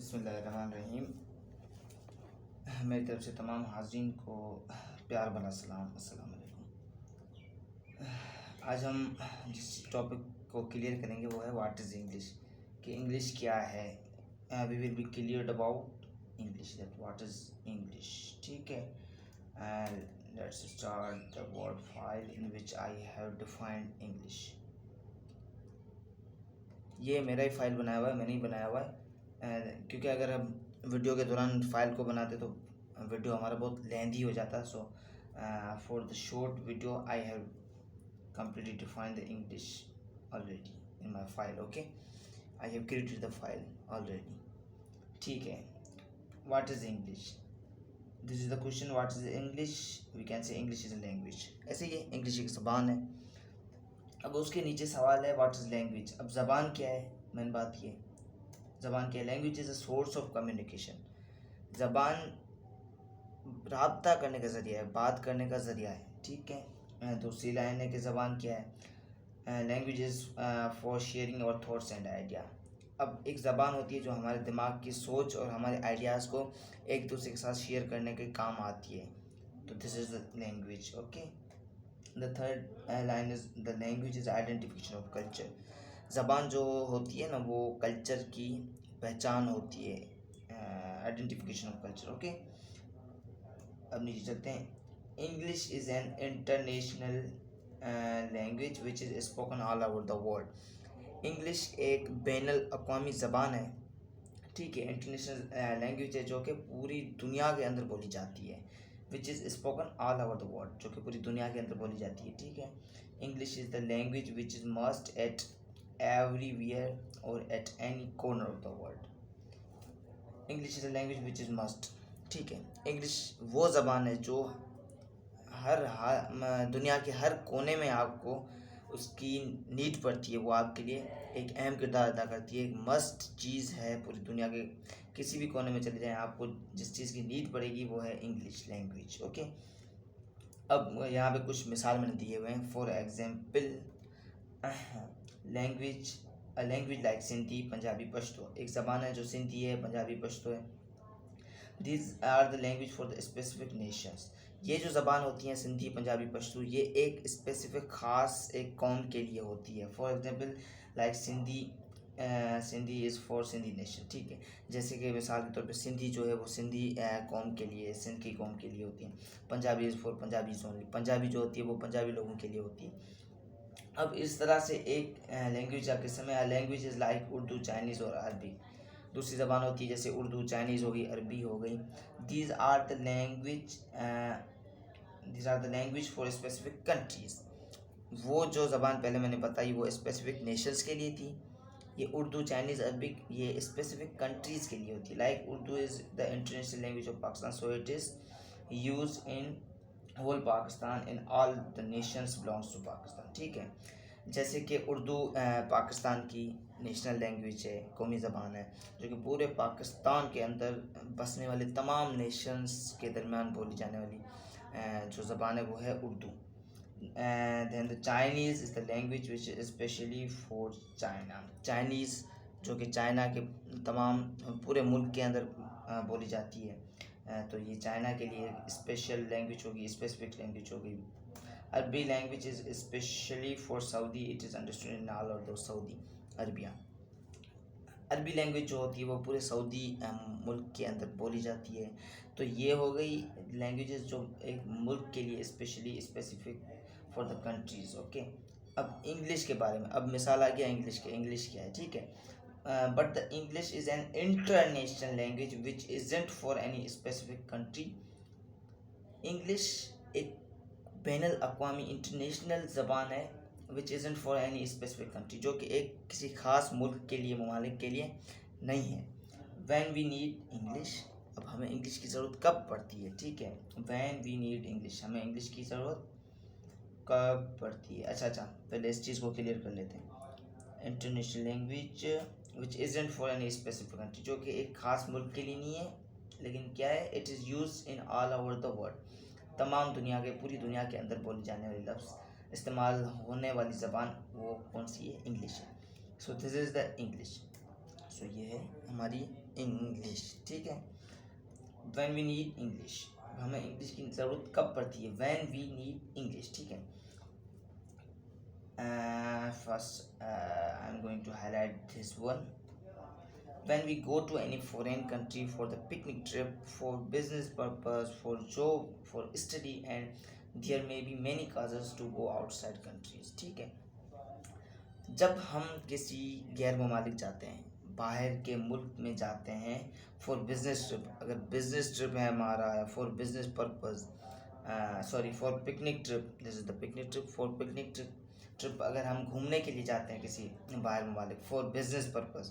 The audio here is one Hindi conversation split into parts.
बिस्मिल्लाहिर्रहमानिर्रहीम। मेरी तरफ से तमाम हाज़रीन को प्यार भरा सलाम, अस्सलाम वालेकुम। आज हम जिस टॉपिक को क्लियर करेंगे वो है व्हाट इज़ इंग्लिश, कि इंग्लिश क्या है। We will be cleared about English, that what is English. ठीक है, let's start the word file in which I have defined English. ये मेरा ही फाइल बनाया हुआ है, मैंने ही बनाया हुआ है, क्योंकि अगर हम वीडियो के दौरान फाइल को बनाते तो वीडियो हमारा बहुत लेंदी हो जाता है। So for the short video I have completely defined the English already in my file. Okay, I have created the file already. ठीक है, what is English? This is the question, what is English? We can say English is a language. ऐसे ही English एक ज़बान है। अब उसके नीचे सवाल है what is language। अब ज़बान क्या है, मैंने बात की, ज़बान क्या है। Language is a source of communication. ज़बान राब्ता करने का ज़रिया है, बात करने का ज़रिया है। ठीक है, दूसरी लाइन है कि ज़बान क्या है। लैंग्वेज इज़ फॉर शेयरिंग और थॉट्स एंड आइडिया। अब एक ज़बान होती है जो हमारे दिमाग की सोच और हमारे आइडियाज़ को एक दूसरे के साथ शेयर करने के काम आती है, तो this is the language. Okay, the third line is the language is identification of culture. ज़बान जो होती है ना, वो कल्चर की पहचान होती है, आइडेंटिफिकेशन ऑफ कल्चर। ओके, अब नीचे चलते हैं। English is an international language which is spoken all over the world. English एक बैनुल अक़वामी ज़बान है। ठीक है, इंटरनेशनल लैंग्वेज है जो कि पूरी दुनिया के अंदर बोली जाती है, which is spoken all over the world, जो कि पूरी दुनिया के अंदर बोली जाती है। ठीक है, English is the language which is must at everywhere और at any corner of the world. English is a language which is must. ठीक है, इंग्लिश वो ज़बान है जो दुनिया के हर कोने में आपको उसकी नीड पड़ती है, वो आपके लिए एक अहम किरदार अदा करती है, एक मस्ट चीज़ है। पूरी दुनिया के किसी भी कोने में चले जाएं, आपको जिस चीज़ की नीड पड़ेगी वो है इंग्लिश लैंग्वेज। ओके, अब यहाँ पे कुछ मिसाल मैंने दिए हुए हैं। For example, language like Sindhi, Punjabi, Pashto. एक ज़बान है जो सिंधी है, पंजाबी, पश्तो है। These are the language for the specific nations. ये जो ज़बान होती हैं सिंधी, पंजाबी, पश्तो, ये एक स्पेसिफिक ख़ास एक कौम के लिए होती है। For example like Sindhi is for Sindhi nation. ठीक है, जैसे कि मिसाल के तौर पे सिंधी जो है वो सिंधी कौम के लिए, सिंध की कौम के लिए होती है। Punjabi is for Punjabis only, Punjabi जो होती है वो पंजाबी लोगों के लिए होती है। अब इस तरह से एक लैंग्वेज का किस्म है। Language is like Urdu, Chinese और अरबी। दूसरी ज़बान होती है जैसे उर्दू, चाइनीज़ हो गई, अरबी हो गई। These are the language for specific countries. वो जो ज़बान पहले मैंने बताई वो स्पेसिफिक नेशंस के लिए थी। ये उर्दू, चाइनीज़, अरबिक ये स्पेसिफिक कंट्रीज़ के लिए होती है। Like Urdu is the international language of Pakistan, so it is use in whole Pakistan, in all the nations belongs to Pakistan. ठीक है, जैसे कि उर्दू पाकिस्तान की नेशनल लैंग्वेज है, कौमी ज़बान है, जो कि पूरे पाकिस्तान के अंदर बसने वाले तमाम नेशंस के दरमियान बोली जाने वाली जो ज़बान है वो है Urdu. Then the Chinese is the language which is specially for China. Chinese जो कि चाइना के तमाम पूरे मुल्क के अंदर बोली जाती है, तो ये चाइना के लिए स्पेशल लैंग्वेज होगी, स्पेसिफिक लैंग्वेज होगी। अरबी language is specially for Saudi, it is understood in all of the Saudi Arabia. अरबी लैंग्वेज जो होती है वो पूरे सऊदी मुल्क के अंदर बोली जाती है। तो ये हो गई लैंग्वेजेस जो एक मुल्क के लिए specially specific for the countries. Okay, अब इंग्लिश के बारे में, अब मिसाल आ गया इंग्लिश के। इंग्लिश क्या है, ठीक है, but the English is an international language which isn't for any specific country. English एक बैनुल अक़वामी इंटरनेशनल ज़बान है which isn't for any specific country, जो कि एक किसी ख़ास मुल्क के लिए, ममालिक के लिए नहीं है। वैन वी नीड इंग्लिश, अब हमें इंग्लिश की ज़रूरत कब पड़ती है, ठीक है, वैन वी नीड इंग्लिश, हमें इंग्लिश की ज़रूरत कब पड़ती है। अच्छा, पहले इस चीज़ को क्लियर कर लेते हैं। International language which isn't for any specific country, जो कि एक ख़ास मुल्क के लिए नहीं है, लेकिन क्या है, it is use in all over the world. तमाम दुनिया के, पूरी दुनिया के अंदर बोली जाने वाली लफ्ज़, इस्तेमाल होने वाली ज़बान वो कौन सी है, इंग्लिश है। So this is the English. सो ये है हमारी इंग्लिश, ठीक है। व्हेन वी नीड इंग्लिश, हमें इंग्लिश की ज़रूरत कब पड़ती है? व्हेन वी नीड इंग्लिश, ठीक है। First I am going to highlight this one. When we go to any foreign country for the picnic trip, for business purpose, for job, for study, and there may be many causes to go outside countries, ठीक है। जब हम किसी गैर ममालिक जाते हैं, बाहर के मुल्क में जाते हैं फॉर बिजनेस ट्रिप, अगर बिजनेस ट्रिप है हमारा या for business purpose, sorry for picnic trip, this is the picnic trip, for picnic trip अगर हम घूमने के लिए जाते हैं किसी बाहर ममालिक फॉर बिजनेस पर्पज़,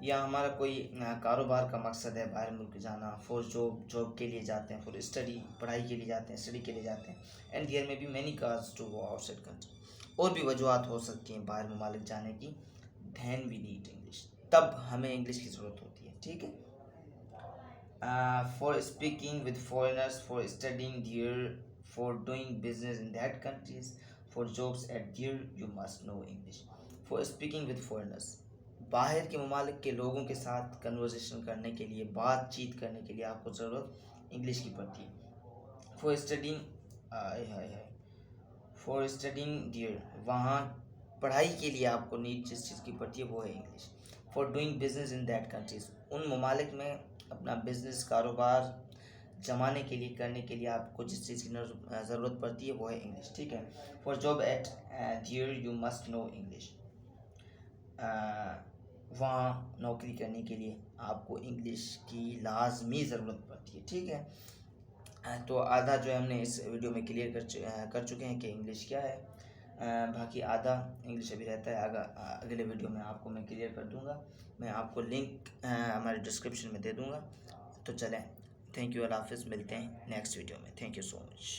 या हमारा कोई कारोबार का मकसद है बाहर मुल्क जाना, फॉर जॉब के लिए जाते हैं, फॉर स्टडी पढ़ाई के लिए जाते हैं, स्टडी के लिए जाते हैं, एंड देयर में be many cause to go outside country, और भी वजूहत हो सकती हैं बाहर ममालिक जाने की। दैन वी नीड इंग्लिश, तब हमें इंग्लिश की ज़रूरत होती है, ठीक है। For speaking with foreigners, for studying there, for doing business in that countries, for jobs at there you must know English. For speaking with foreigners, बाहर के ममालिक के लोगों के साथ कन्वर्सेशन करने के लिए, बातचीत करने के लिए आपको ज़रूरत इंग्लिश की पड़ती है। For studying, for studying there, वहाँ पढ़ाई के लिए आपको नीड जिस चीज़ की पड़ती है वो है English. For doing business in that countries, उन ममालिक में अपना बिजनेस कारोबार जमाने के लिए, करने के लिए आपको जिस चीज़ की ज़रूरत पड़ती है वो है इंग्लिश, ठीक है। For job at there you must know English, वहाँ नौकरी करने के लिए आपको इंग्लिश की लाजमी ज़रूरत पड़ती है, ठीक है। तो आधा जो है हमने इस वीडियो में क्लियर कर चुके हैं कि इंग्लिश क्या है, बाकी आधा इंग्लिश अभी रहता है, अगले वीडियो में आपको मैं क्लियर कर दूंगा। मैं आपको लिंक हमारे डिस्क्रिप्शन में दे दूंगा। तो चलें, थैंक यू, अल्लाह हाफ़िज़, मिलते हैं नेक्स्ट वीडियो में। Thank you so much.